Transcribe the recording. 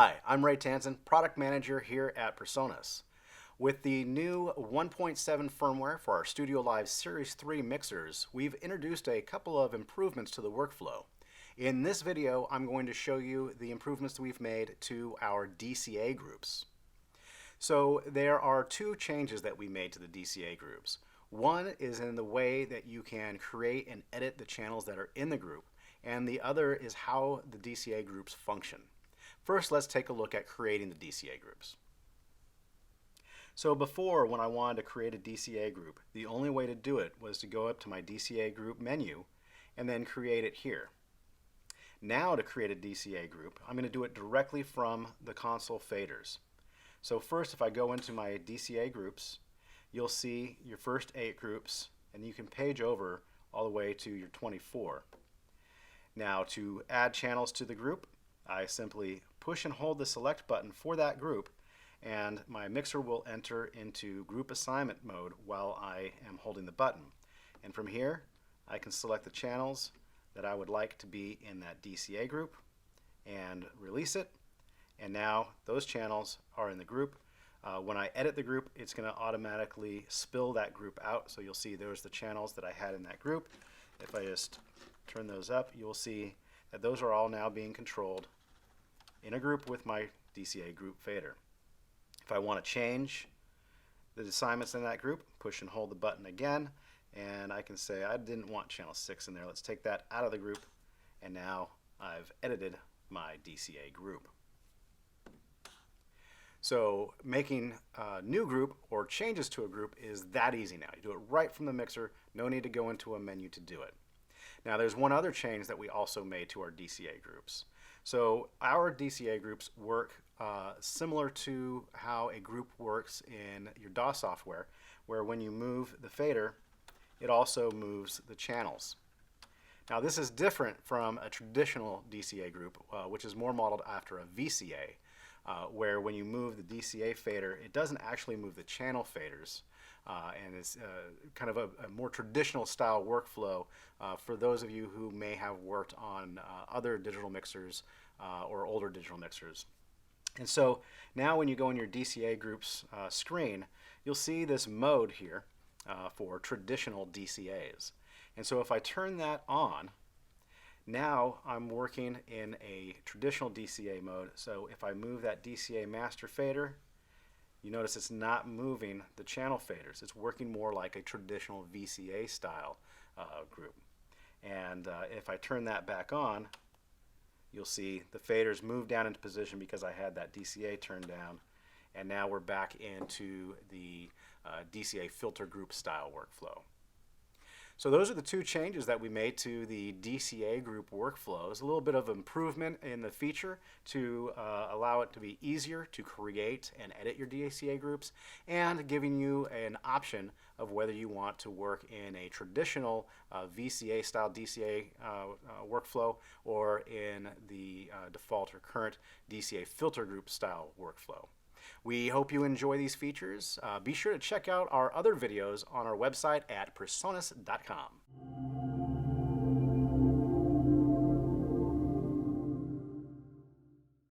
Hi, I'm Ray Tanzen, Product Manager here at Personas. With the new 1.7 firmware for our StudioLive Series 3 mixers, we've introduced a couple of improvements to the workflow. In this video, I'm going to show you the improvements that we've made to our DCA groups. So there are two changes that we made to the DCA groups. One is in the way that you can create and edit the channels that are in the group, and the other is how the DCA groups function. First, let's take a look at creating the DCA groups. So before, when I wanted to create a DCA group, the only way to do it was to go up to my DCA group menu and then create it here. Now to create a DCA group, I'm going to do it directly from the console faders. So first, if I go into my DCA groups, you'll see your first 8 groups, and you can page over all the way to your 24. Now to add channels to the group, I simply push and hold the select button for that group, and my mixer will enter into group assignment mode while I am holding the button. And from here, I can select the channels that I would like to be in that DCA group and release it. And now those channels are in the group. When I edit the group, it's going to automatically spill that group out. So you'll see there's the channels that I had in that group. If I just turn those up, you'll see that those are all now being controlled in a group with my DCA group fader. If I want to change the assignments in that group, push and hold the button again, and I can say I didn't want channel 6 in there. Let's take that out of the group, and now I've edited my DCA group. So making a new group or changes to a group is that easy now. You do it right from the mixer, no need to go into a menu to do it. Now there's one other change that we also made to our DCA groups. So our DCA groups work similar to how a group works in your DAW software, where when you move the fader, it also moves the channels. Now this is different from a traditional DCA group, which is more modeled after a VCA, where when you move the DCA fader, it doesn't actually move the channel faders. And it's kind of a more traditional style workflow for those of you who may have worked on other digital mixers or older digital mixers. And so now when you go in your DCA groups screen, you'll see this mode here for traditional DCAs. And so if I turn that on, now I'm working in a traditional DCA mode. So if I move that DCA master fader, you notice it's not moving the channel faders. It's working more like a traditional VCA style group. And if I turn that back on, you'll see the faders move down into position because I had that DCA turned down. And now we're back into the DCA filter group style workflow. So those are the two changes that we made to the DCA group workflows. A little bit of improvement in the feature to allow it to be easier to create and edit your DCA groups, and giving you an option of whether you want to work in a traditional VCA style DCA workflow or in the default or current DCA filter group style workflow. We hope you enjoy these features. Be sure to check out our other videos on our website at personas.com.